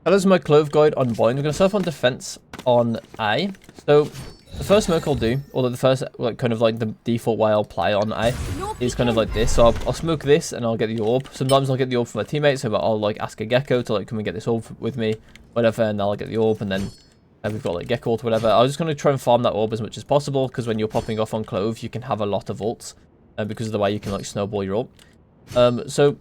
That is my Clove guide on Bind. We're going to start off on defense on A. So the first smoke I'll do, or the first kind of like the default way I'll play on A, is kind of like this. So I'll smoke this and I'll get the orb. Sometimes I'll get the orb from my teammates, so I'll like ask a Gecko to like come and get this orb with me, whatever, and I'll get the orb, and then we've got like Gecko or whatever. I was just going to try and farm that orb as much as possible, because when you're popping off on Clove, you can have a lot of ults, because of the way you can like snowball your ult. So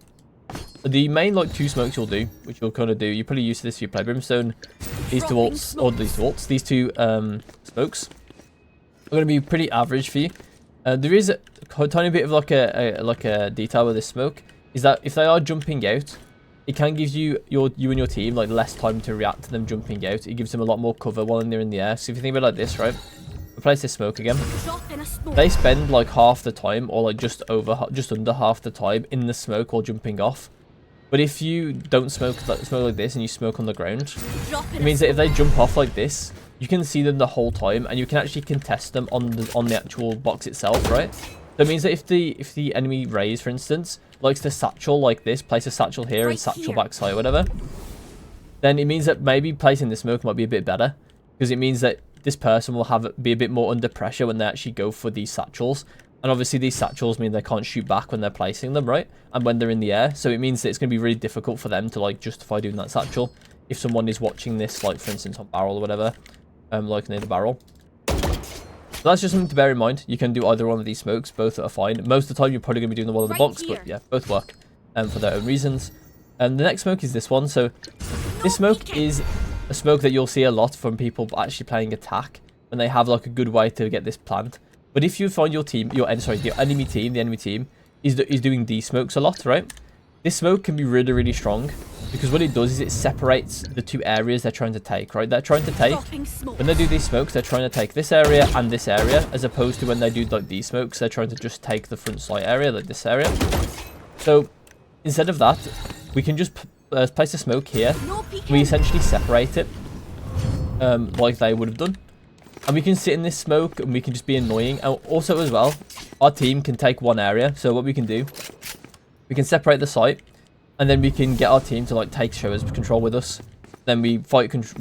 the main like 2 smokes you'll do, which you'll kind of do, you're probably used to this if you play Brimstone. These 2 ults, or these 2 smokes are going to be pretty average for you. There is a tiny bit of like a detail with this smoke, is that if they are jumping out, it can give you and your team like less time to react to them jumping out. It gives them a lot more cover while they're in the air. So if you think about it like this, right? Replace this smoke again. They spend like half the time, or like just under half the time in the smoke while jumping off. But if you don't smoke like this and you smoke on the ground, it means that if they jump off like this, you can see them the whole time, and you can actually contest them on the actual box itself, right? So it means that if the enemy Raze, for instance, likes to satchel like this, place a satchel here and satchel backside or whatever, then it means that maybe placing the smoke might be a bit better, because it means that this person will be a bit more under pressure when they actually go for these satchels. And obviously these satchels mean they can't shoot back when they're placing them, right? And when they're in the air. So it means that it's going to be really difficult for them to like justify doing that satchel if someone is watching this, like for instance on barrel or whatever, like near the barrel. So that's just something to bear in mind. You can do either one of these smokes, both are fine. Most of the time you're probably going to be doing the one on the box, but yeah, both work for their own reasons. And the next smoke is this one. So this smoke is a smoke that you'll see a lot from people actually playing attack when they have like a good way to get this plant. But if you find the enemy team is doing these smokes a lot, right? This smoke can be really, really strong, because what it does is it separates the 2 areas they're trying to take, right? They're trying to take, when they do these smokes, they're trying to take this area and this area, as opposed to when they do like these smokes, they're trying to just take the front side area, like this area. So instead of that, we can just place a smoke here. We essentially separate it, like they would have done. And we can sit in this smoke and we can just be annoying. And also as well, our team can take one area. So what we can do, we can separate the site, and then we can get our team to like take showers control with us. Then we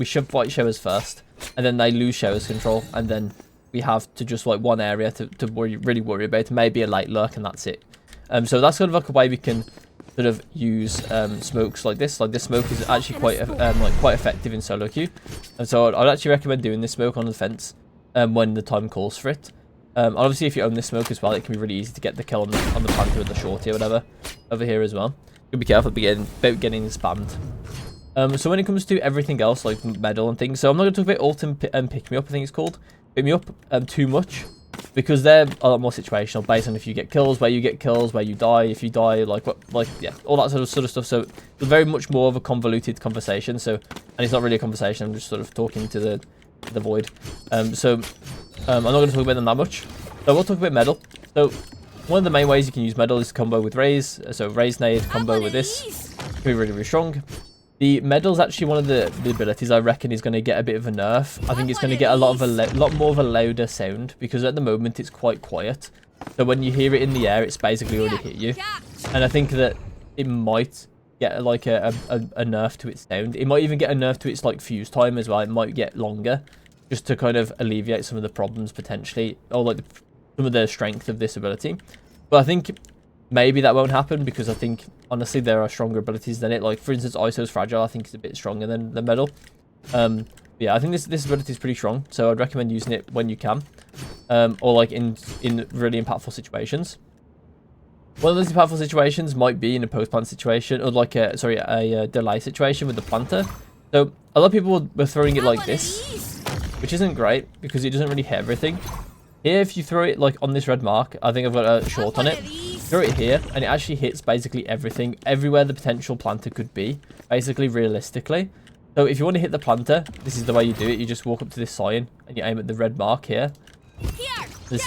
should fight showers first, and then they lose showers control, and then we have to just like one area to really worry about. Maybe a late lurk, and that's it. So that's sort of like a way we can sort of use smokes like this. Like this smoke is actually quite effective in solo queue, and so I'd actually recommend doing this smoke on the fence when the time calls for it. Obviously, if you own this smoke as well, it can be really easy to get the kill on the panther with the shorty or whatever over here as well. You be careful about getting spammed. So when it comes to everything else like medal and things, so I'm not going to talk about ult and pick me up. I think it's called pick me up too much, because they're a lot more situational based on if you get kills, where you get kills, where you die, if you die, yeah, all that sort of stuff. So it's very much more of a convoluted conversation. So, and it's not really a conversation. I'm just sort of talking to the void. I'm not going to talk about them that much. So we'll talk about medal. So one of the main ways you can use medal is combo with Raze. So Raze nade combo with this can be really, really strong. The medal is actually one of the abilities I reckon is going to get a bit of a nerf. I think it's going to get a lot more of a louder sound, because at the moment it's quite quiet. So when you hear it in the air, it's basically already hit you. And I think that it might get like a nerf to its sound. It might even get a nerf to its like fuse time as well. It might get longer, just to kind of alleviate some of the problems potentially, or like some of the strength of this ability. But I think maybe that won't happen, because I think honestly there are stronger abilities than it. Like for instance, ISO's Fragile I think is a bit stronger than the medal. Yeah, I think this ability is pretty strong, so I'd recommend using it when you can, or like in really impactful situations. One of those impactful situations might be in a post-plant situation, or like a delay situation with the planter. So a lot of people were throwing it like this, which isn't great because it doesn't really hit everything. Here, if you throw it like on this red mark, I think I've got a short on it. Throw it here, and it actually hits basically everything, everywhere the potential planter could be, basically realistically. So if you want to hit the planter, this is the way you do it. You just walk up to this sign and you aim at the red mark here. It's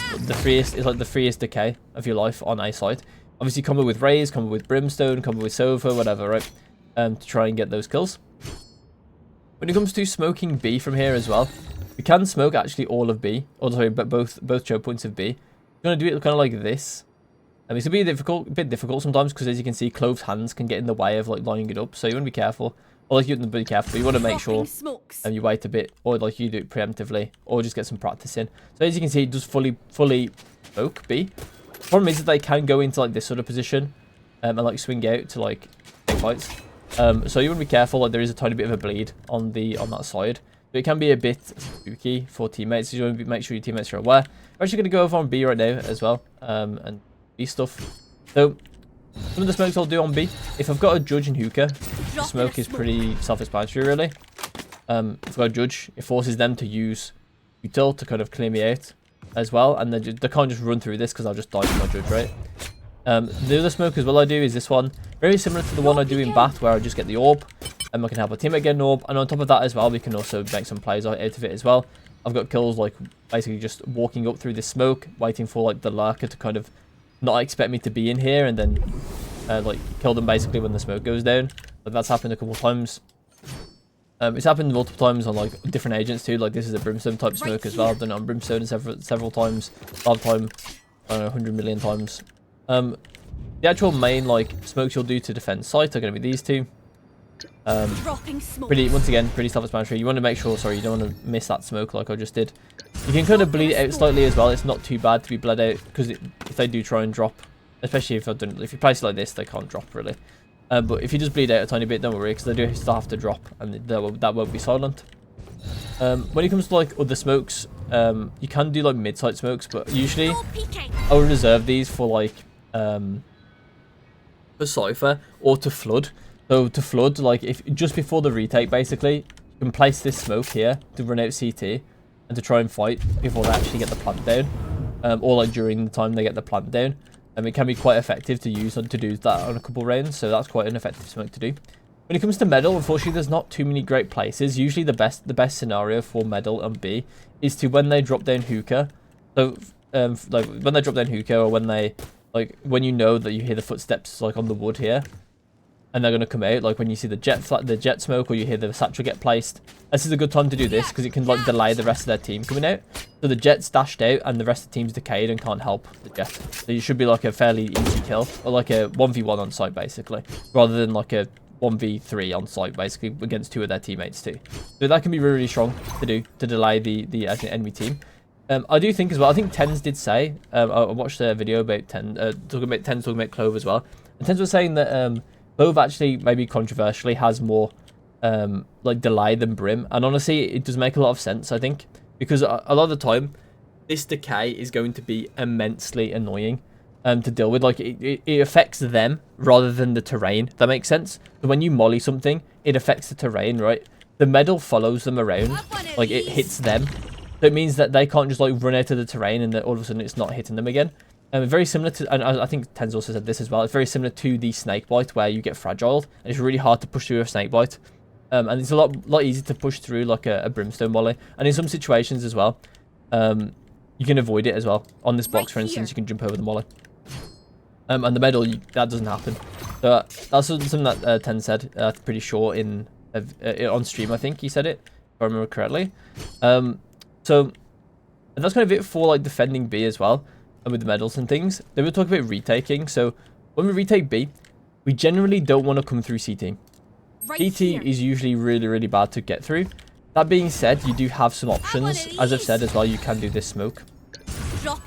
like the freest decay of your life on a site. Obviously, combo with Raze, combo with Brimstone, combo with Sova, whatever, right? To try and get those kills. When it comes to smoking B from here as well, we can smoke actually all of B, or sorry, but both choke points of B. We're gonna do it kind of like this. It's gonna be a bit difficult sometimes, because as you can see, Clove's hands can get in the way of like lining it up. So you want to be careful Or like you have to be careful, but you want to make sure you wait a bit, or like you do it preemptively, or just get some practice in. So as you can see, it does fully smoke B. Problem is that they can go into like this sort of position and like swing out to like take fights. So you want to be careful. Like there is a tiny bit of a bleed on that side, but it can be a bit spooky for teammates. So you want to make sure your teammates are aware. We're actually going to go over on B right now as well, and B stuff. So some of the smokes I'll do on B. If I've got a judge and hookah, smoke is pretty self-explanatory really. If I've got a judge, it forces them to use util to kind of clear me out as well, and they can't just run through this because I'll just die to my judge, right? The other smoke as well I do is this one, very similar to the one I do in Bat, where I just get the orb, and I can help a teammate get an orb, and on top of that as well, we can also make some plays out of it as well. I've got kills like basically just walking up through this smoke, waiting for like the lurker to kind of not expect me to be in here, and then like kill them basically when the smoke goes down. But that's happened a couple of times. It's happened multiple times on like different agents too. Like this is a brimstone type smoke as well. I've done it on brimstone several times. A lot of time, I don't know, 100 million times. The actual main like smokes you'll do to defend site are going to be these two. Once again, pretty self-explanatory. You want to make sure, sorry, you don't want to miss that smoke like I just did. You can kind of bleed it out slightly as well. It's not too bad to be bled out, because if they do try and drop, especially if you place it like this, they can't drop really. But if you just bleed out a tiny bit, don't worry, because they do still have to drop, and that won't be silent. When it comes to like other smokes, you can do like mid-site smokes, but usually I would reserve these for like for Cypher or to flood. So to flood, like if just before the retake, basically, you can place this smoke here to run out CT and to try and fight before they actually get the plant down, or like during the time they get the plant down. It can be quite effective to use to do that on a couple rounds, so that's quite an effective smoke to do. When it comes to medal, unfortunately, there's not too many great places. Usually, the best scenario for medal and B is to when they drop down hookah. So, like when they drop down hookah, or when you know that you hear the footsteps like on the wood here, and they're gonna come out. Like when you see the jet smoke, or you hear the satchel get placed. This is a good time to do this because it can like delay the rest of their team coming out. So the jet's dashed out, and the rest of the team's decayed and can't help the jet. So you should be like a fairly easy kill, or like a 1v1 on site basically, rather than like a 1v3 on site basically against two of their teammates too. So that can be really, really strong to do to delay the enemy team. I do think as well, I think Tens did say, I watched a video about talking about Clove as well, and Tens was saying that Clove actually, maybe controversially, has more like delay than Brim, and honestly it does make a lot of sense, I think, because a lot of the time this decay is going to be immensely annoying to deal with. Like it affects them rather than the terrain. That makes sense. So when you molly something, it affects the terrain, right? The medal follows them around, like it hits them. So it means that they can't just like run out of the terrain and that all of a sudden it's not hitting them again. Very similar to, and I think Tens also said this as well, it's very similar to the snake bite where you get fragiled, and it's really hard to push through a snake bite. And it's a lot easier to push through like a brimstone molly. And in some situations as well, you can avoid it as well. On this box, for instance, you can jump over the molly. And the medal, that doesn't happen. So that's something that Ten said, pretty sure on stream, I think he said it, if I remember correctly. So that's kind of it for like defending B as well, and with the medals and things. Then we'll talk about retaking. So when we retake B, we generally don't want to come through CT. CT is usually really, really bad to get through. That being said, you do have some options. As I've said as well, you can do this smoke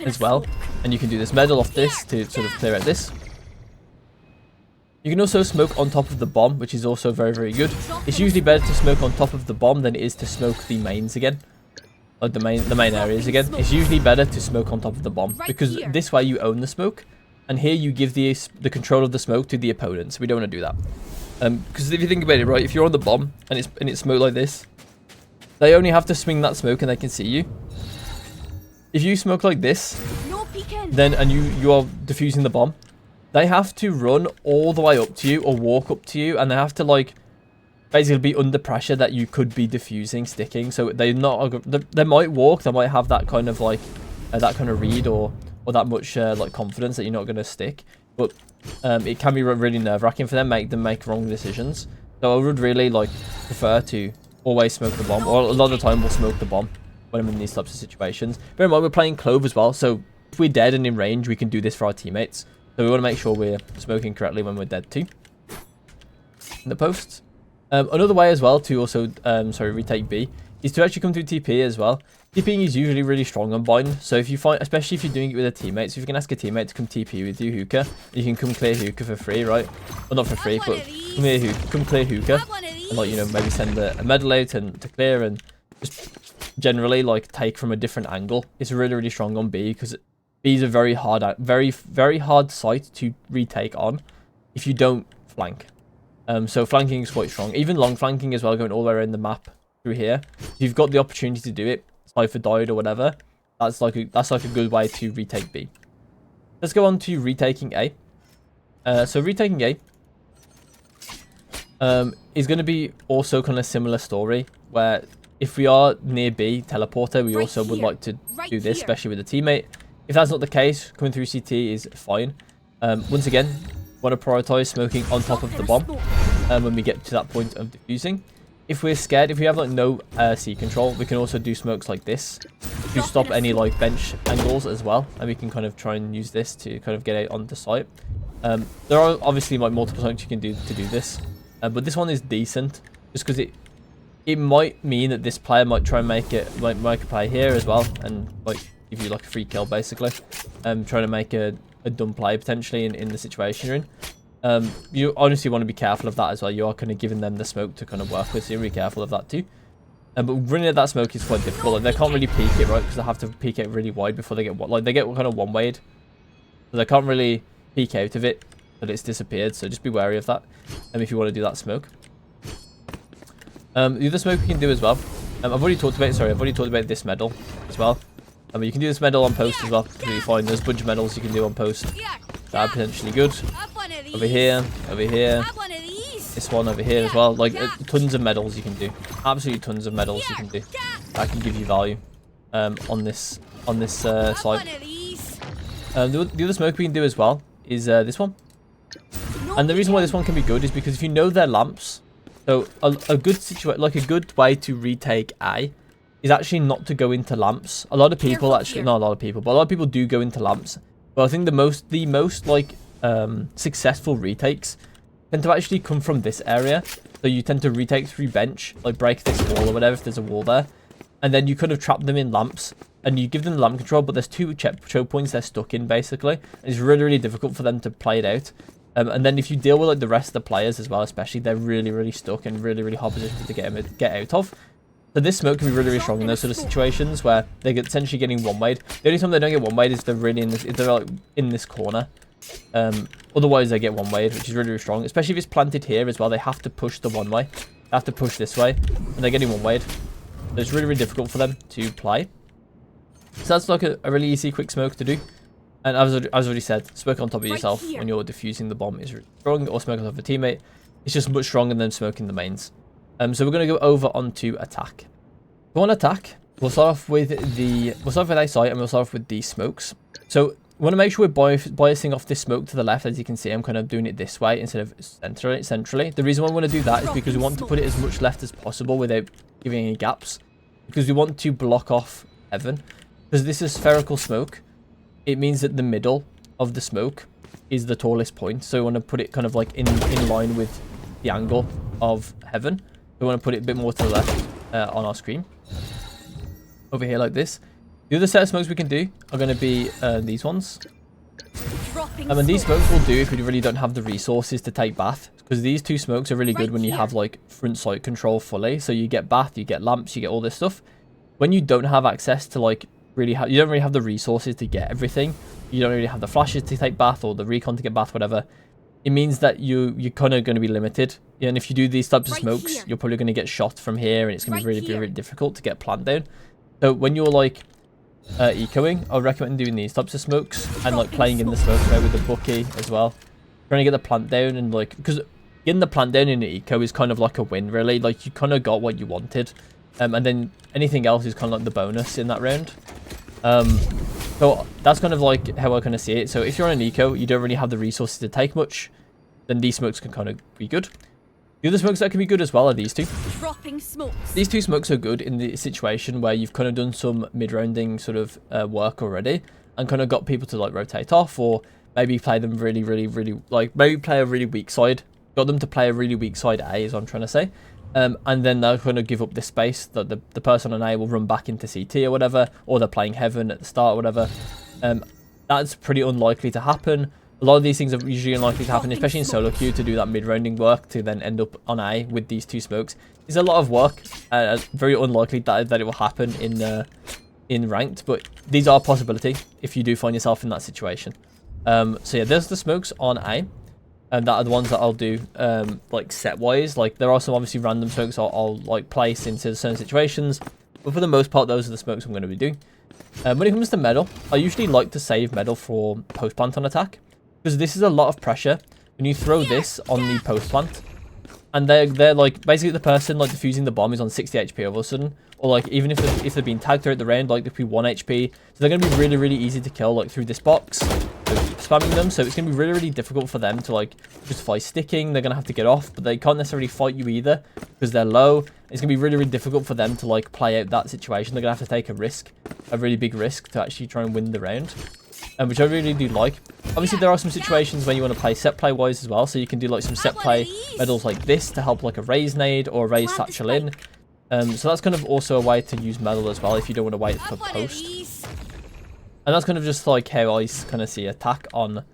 as well, and you can do this medal off this to sort of clear out this. You can also smoke on top of the bomb, which is also very, very good. It's usually better to smoke on top of the bomb than it is to smoke the mains again. Like the main areas again. It's usually better to smoke on top of the bomb, because this way you own the smoke, and here you give the control of the smoke to the opponent. So we don't want to do that. Because if you think about it, right, if you're on the bomb and it's smoke like this, they only have to swing that smoke and they can see you. If you smoke like this, then you are defusing the bomb, they have to run all the way up to you or walk up to you, and they have to like basically be under pressure that you could be defusing, sticking. So they might walk, they might have that kind of like that kind of read or that much like confidence that you're not going to stick, but it can be really nerve-wracking for them, make wrong decisions. So I would really like prefer to always smoke the bomb, or a lot of the time we'll smoke the bomb when I'm in these types of situations. Bear in mind, we're playing Clove as well, so if we're dead and in range, we can do this for our teammates. So we want to make sure we're smoking correctly when we're dead too. In the posts. Another way as well to also, retake B is to actually come through TP as well. TPing is usually really strong on bind, so if you find, especially if you're doing it with a teammate, so if you can ask a teammate to come TP with you hookah, you can come clear hookah for free, right? Well, not for free, but come clear hookah, and like, you know, maybe send a medal out and to clear, and just generally like take from a different angle. It's really, really strong on B because B is a very hard site to retake on if you don't flank. So flanking is quite strong. Even long flanking as well, going all the way around the map through here. If you've got the opportunity to do it, Cypher died or whatever, that's like a good way to retake B. Let's go on to retaking A. So retaking A is going to be also kind of similar story, where if we are near B teleporter, we also would like to do this, especially with a teammate. If that's not the case, coming through CT is fine. Once again, want to prioritize smoking on top of the bomb when we get to that point of defusing. If we're scared, if we have like no C control, we can also do smokes like this to stop any like bench angles as well, and we can kind of try and use this to kind of get out on the site. There are obviously like multiple smokes you can do to do this, but this one is decent just because it might mean that this player might try and make a play here as well, and like give you like a free kill basically, trying to make a dumb play potentially in the situation you're in. You honestly want to be careful of that as well. You are kind of giving them the smoke to kind of work with, so you're really careful of that too. But running at that smoke is quite difficult. Like, they can't really peek it, right? Because they have to peek it really wide before they get they get kind of one-wayed, so they can't really peek out of it, but it's disappeared. So just be wary of that. If you want to do that smoke. The other smoke you can do as well. I've already talked about this medal as well. You can do this medal on post as well. Completely fine. There's a bunch of medals you can do on post that are potentially good. Over here, this one over here as well. Like tons of medals you can do. Absolutely tons of medals you can do. That can give you value on this site. The other smoke we can do as well is this one. And the reason why this one can be good is because if you know their lamps, so a good way to retake A is actually not to go into lamps. A lot of people actually, not a lot of people, but a lot of people do go into lamps. But I think the most like successful retakes tend to actually come from this area. So you tend to retake through bench, like break this wall or whatever if there's a wall there, and then you kind of trap them in lamps and you give them the lamp control, but there's two choke points they're stuck in basically. And it's really, really difficult for them to play it out. And then if you deal with like the rest of the players as well, especially, they're really, really stuck and really, really hard position to get out of. So this smoke can be really, really strong in those sort of situations where they're essentially getting one-wayed. The only time they don't get one-wayed is they're really they're like in this corner. Otherwise they get one-wayed, which is really, really strong. Especially if it's planted here as well, they have to push the one-way. They have to push this way, and they're getting one-wayed. So it's really, really difficult for them to play. So that's like a really easy, quick smoke to do. And as I already said, smoke on top of yourself when you're defusing the bomb is really strong, or smoke on top of a teammate. It's just much stronger than smoking the mains. So we're going to go over onto attack. So on attack, we'll start off with A site, and we'll start off with these smokes. So we want to make sure we're biasing off this smoke to the left. As you can see, I'm kind of doing it this way instead of centrally. The reason why I want to do that is because we want to put it as much left as possible without giving any gaps, because we want to block off heaven. Because this is spherical smoke, it means that the middle of the smoke is the tallest point. So we want to put it kind of like in line with the angle of heaven. We want to put it a bit more to the left on our screen. Over here like this. The other set of smokes we can do are going to be these ones. And these smokes will do if we really don't have the resources to take bath. Because these two smokes are really good when you have like front sight control fully. So you get bath, you get lamps, you get all this stuff. When you don't have access to like you don't really have the resources to get everything. You don't really have the flashes to take bath or the recon to get bath, whatever. It means that you're kind of going to be limited. And if you do these types of smokes, you're probably going to get shot from here, and it's going to be really, really difficult to get plant down. So when you're like ecoing, I would recommend doing these types of smokes and like playing in the smoke mode with the bookie as well, trying to get the plant down, and like, because getting the plant down in the eco is kind of like a win really. Like you kind of got what you wanted, and then anything else is kind of like the bonus in that round. So that's kind of like how I kind of see it. So if you're on an eco, you don't really have the resources to take much, then these smokes can kind of be good. The other smokes that can be good as well are these two. Dropping smokes. These two smokes are good in the situation where you've kind of done some mid-rounding sort of work already, and kind of got people to like rotate off, or maybe play them really, like maybe play a really weak side got them to play a really weak side A, is what I'm trying to say. And then they're going to give up this space that the person on A will run back into CT or whatever, or they're playing Heaven at the start or whatever. That's pretty unlikely to happen. A lot of these things are usually unlikely to happen, especially in solo queue, to do that mid-rounding work to then end up on A with these two smokes. It's a lot of work. Very unlikely that it will happen in ranked, but these are a possibility if you do find yourself in that situation. So yeah, there's the smokes on A. And that are the ones that I'll do, like, set-wise. Like, there are some obviously random smokes I'll like, place into certain situations. But for the most part, those are the smokes I'm going to be doing. When it comes to medal, I usually like to save medal for post-plant on attack. Because this is a lot of pressure when you throw this on the post-plant. And they're like, basically the person, like, defusing the bomb is on 60 HP all of a sudden. Or, like, even if they're being tagged throughout the round, like, they'll be 1 HP. So they're going to be really, really easy to kill, like, through this box. Spamming them, so it's going to be really, really difficult for them to, like, justify sticking. They're going to have to get off, but they can't necessarily fight you either because they're low. It's going to be really, really difficult for them to, like, play out that situation. They're going to have to take a risk, a really big risk, to actually try and win the round, which I really do like. Obviously, there are some situations where you want to play set play wise as well, so you can do, like, some set play medals like this to help, like, a raise nade or a raise satchel in. So that's kind of also a way to use medal as well if you don't want to wait for post. And that's kind of just like how I kind of see attack on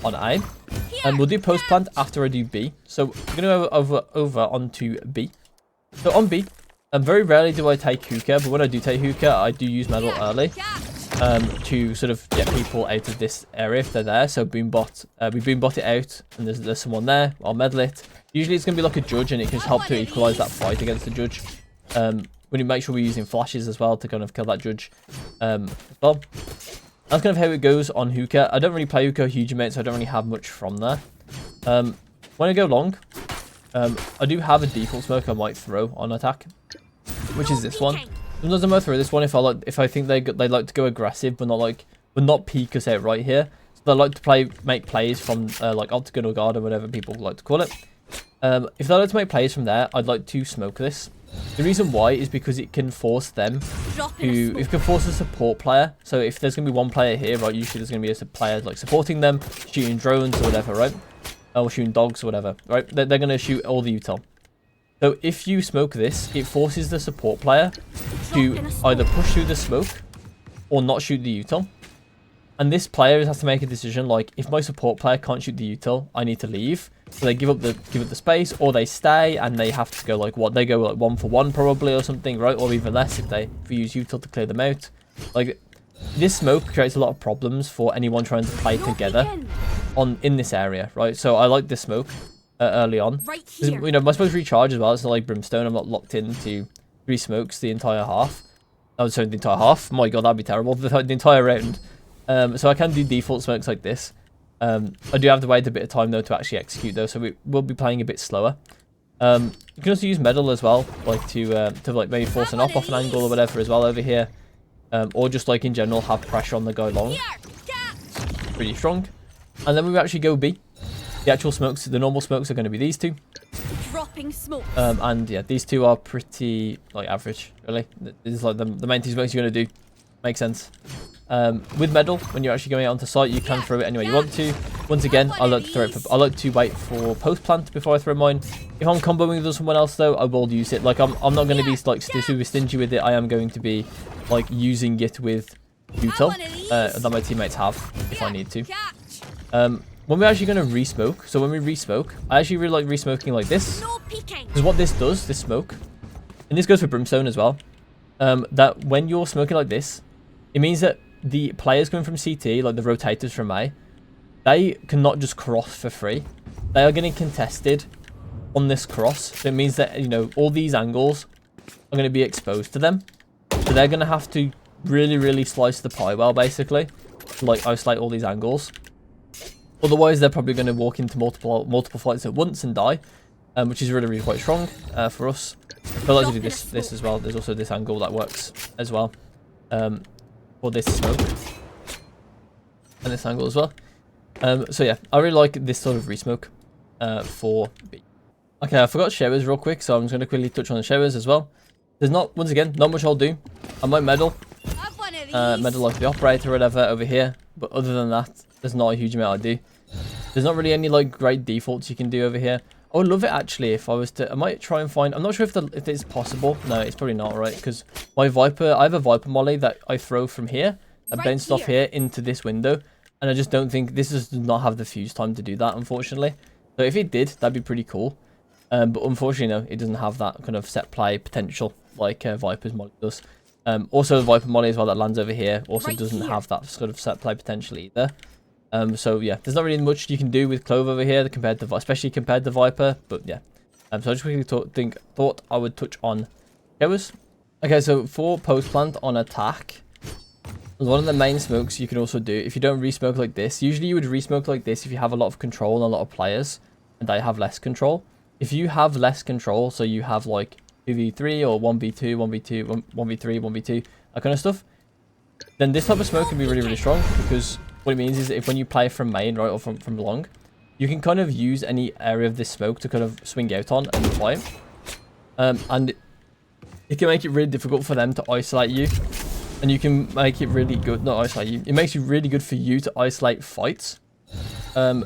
A. And we'll do post plant after I do B. So we're going to go over onto B. So on B, very rarely do I take hookah, but when I do take hookah, I do use medal early to sort of get people out of this area if they're there. So boombot, we boombot it out, and there's someone there. I'll medal it. Usually it's going to be like a judge, and it can help to equalize that fight against the judge. We need to make sure we're using flashes as well to kind of kill that judge as well. That's kind of how it goes on hookah. I don't really play hookah a huge amount, so I don't really have much from there. When I go long, I do have a default smoke I might throw on attack, which is this one. Sometimes I might throw this one if I think they like to go aggressive, but not peek us out right here. So they like to make plays from like octagonal guard or whatever people like to call it. If they like to make plays from there, I'd like to smoke this. The reason why is because it can force them to, it can force a support player. So if there's going to be one player here, right, usually there's going to be a player like supporting them, shooting drones or whatever, right? Or shooting dogs or whatever, right? They're going to shoot all the util. So if you smoke this, it forces the support player to either push through the smoke or not shoot the util. And this player has to make a decision like, if my support player can't shoot the util, I need to leave. So they give up the space, or they stay and they have to go like what? They go like 1 for 1 probably or something, right? Or even less if we use util to clear them out. Like, this smoke creates a lot of problems for anyone trying to play together in this area, right? So I like this smoke early on. You know, my smokes recharge as well. It's not like Brimstone. I'm not locked into 3 smokes the entire half. Oh, sorry, the entire half. My god, that'd be terrible. The entire round. So I can do default smokes like this. I do have to wait a bit of time though to actually execute those, so we will be playing a bit slower. You can also use medal as well, like to like maybe force an off an angle or whatever as well over here, or just like in general have pressure on the guy long. Pretty strong. And then we actually go B. The actual smokes, the normal smokes are going to be these two. Dropping smoke. And yeah, these two are pretty like average, really. This is like the main two smokes you're going to do. Makes sense. With medal, when you're actually going out onto site, you can throw it anywhere you want to. Once again, I like to wait for post plant before I throw mine. If I'm comboing with someone else though, I will use it. Like I'm not going to be like super stingy with it. I am going to be like using it with util that my teammates have if I need to. When we're actually going to re-smoke, so when we re-smoke, I actually really like re-smoking like this. Because what this does, this smoke, and this goes for Brimstone as well, that when you're smoking like this, it means that the players coming from CT, like the rotators from A, they cannot just cross for free. They are getting contested on this cross. So it means that, you know, all these angles are going to be exposed to them. So they're going to have to really, really slice the pie well, basically, to like isolate all these angles. Otherwise, they're probably going to walk into multiple fights at once and die, which is really, really quite strong for us. But I like to do this as well. There's also this angle that works as well. For this smoke and this angle as well. So yeah, I really like this sort of re-smoke for B. Okay, I forgot showers real quick, so I'm just going to quickly touch on the showers as well. There's once again, not much I'll do. I might medal like the operator or whatever over here, but other than that, there's not a huge amount I do. There's not really any like great defaults you can do over here. I would love it actually if I was to. I might try and find. I'm not sure if it's possible. No, it's probably not, right? Because my Viper, I have a Viper molly that I throw from here, that bounced off here into this window, and I just don't think this does not have the fuse time to do that, unfortunately. So if it did, that'd be pretty cool. But unfortunately, no, it doesn't have that kind of set play potential like Viper's molly does. Also, the Viper molly as well that lands over here also doesn't have that sort of set play potential either. So yeah, there's not really much you can do with Clove over here compared to, especially compared to Viper. But yeah, so I just quickly thought I would touch on showers. Okay, so for post plant on attack, one of the main smokes you can also do if you don't re-smoke like this. Usually you would re-smoke like this if you have a lot of control and a lot of players, and they have less control. If you have less control, so you have like 2v3 or 1v2, 1v2, 1v3, 1v2, that kind of stuff, then this type of smoke can be really, really strong, because what it means is if when you play from main, right, or from long, you can kind of use any area of this smoke to kind of swing out on and fight. And it can make it really difficult for them to isolate you. And you can make it really good, not isolate you, it makes it really good for you to isolate fights. So,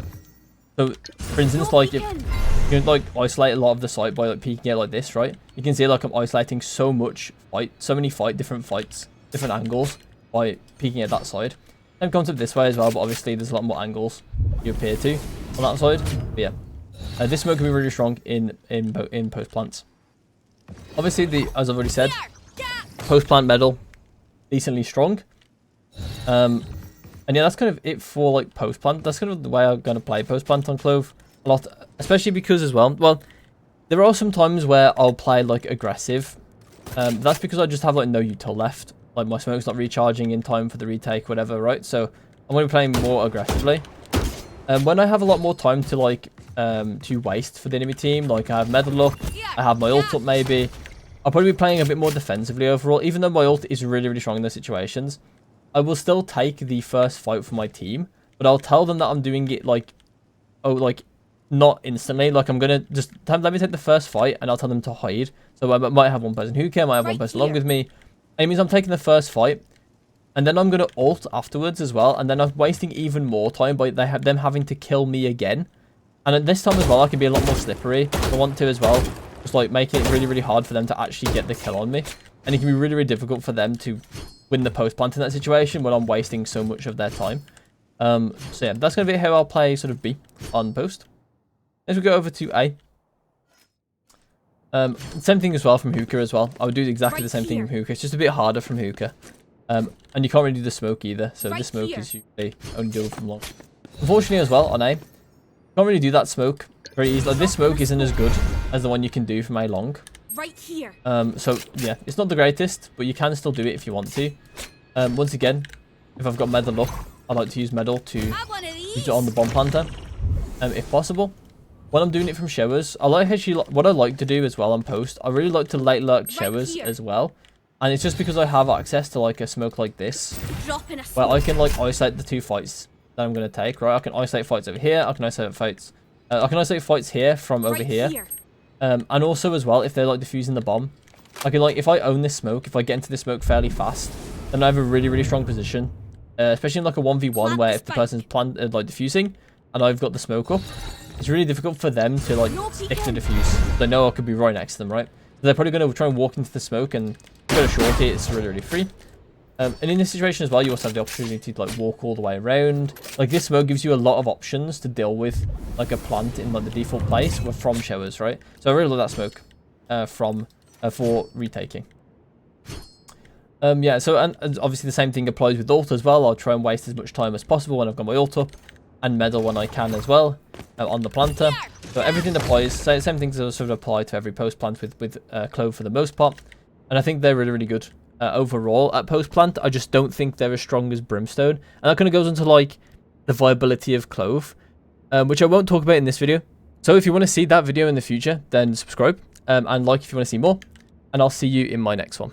for instance, like if you can like isolate a lot of the site by like peeking out like this, right? You can see like I'm isolating so many different fights, different angles by peeking at that side. Same concept this way as well, but obviously there's a lot more angles you appear to on that side. But yeah, this smoke can be really strong in post plants. Obviously, as I've already said, post plant metal decently strong. And yeah, that's kind of it for like post plant. That's kind of the way I'm gonna play post plant on Clove a lot, especially because as well, there are some times where I'll play like aggressive. That's because I just have like no util left. Like my smoke's not recharging in time for the retake, whatever, right? So I'm gonna be playing more aggressively. When I have a lot more time to like to waste for the enemy team, like I have medal up, I have my ult up maybe, I'll probably be playing a bit more defensively overall. Even though my ult is really, really strong in those situations, I will still take the first fight for my team, but I'll tell them that I'm doing it like, not instantly. Like I'm gonna just let me take the first fight, and I'll tell them to hide. So I might have one person hookah, I might have one person along with me. And it means I'm taking the first fight, and then I'm gonna ult afterwards as well, and then I'm wasting even more time by them having to kill me again. And at this time as well, I can be a lot more slippery if I want to as well. Just like making it really, really hard for them to actually get the kill on me. And it can be really, really difficult for them to win the post plant in that situation when I'm wasting so much of their time. So yeah, that's going to be how I'll play sort of B on post. As we go over to A. Same thing as well from hookah as well. I would do exactly the same thing from hookah. It's just a bit harder from hookah. And you can't really do the smoke either. So the smoke is usually only doable from long. Unfortunately as well on A, can't really do that smoke very easily. Like, this smoke isn't as good as the one you can do from A long. Right here. So yeah, it's not the greatest, but you can still do it if you want to. Once again, if I've got medal up, I like to use medal to use it on the bomb planter, if possible. When I'm doing it from showers, what I like to do as well on post, I really like to late lurk showers as well. And it's just because I have access to like a smoke like this, where I can like isolate the two fights that I'm gonna take. Right, I can isolate fights over here. I can isolate fights. Here from over here. And also as well, if they're like defusing the bomb, I can like, if I own this smoke, if I get into this smoke fairly fast, then I have a really, really strong position. Especially in like a 1v1 where if the person's like defusing and I've got the smoke up, it's really difficult for them to like stick to defuse. They know I could be right next to them, right? So they're probably going to try and walk into the smoke, and go to shorty, it's really, really free. And in this situation as well, you also have the opportunity to like walk all the way around. Like this smoke gives you a lot of options to deal with like a plant in like the default place from showers, right? So I really love that smoke for retaking. Yeah, so and obviously the same thing applies with ult as well. I'll try and waste as much time as possible when I've got my ult up, and medal when I can as well on the planter. So everything applies. Same things sort of apply to every post plant with Clove for the most part. And I think they're really, really good overall at post plant. I just don't think they're as strong as Brimstone. And that kind of goes into like the viability of Clove, which I won't talk about in this video. So if you want to see that video in the future, then subscribe and like if you want to see more. And I'll see you in my next one.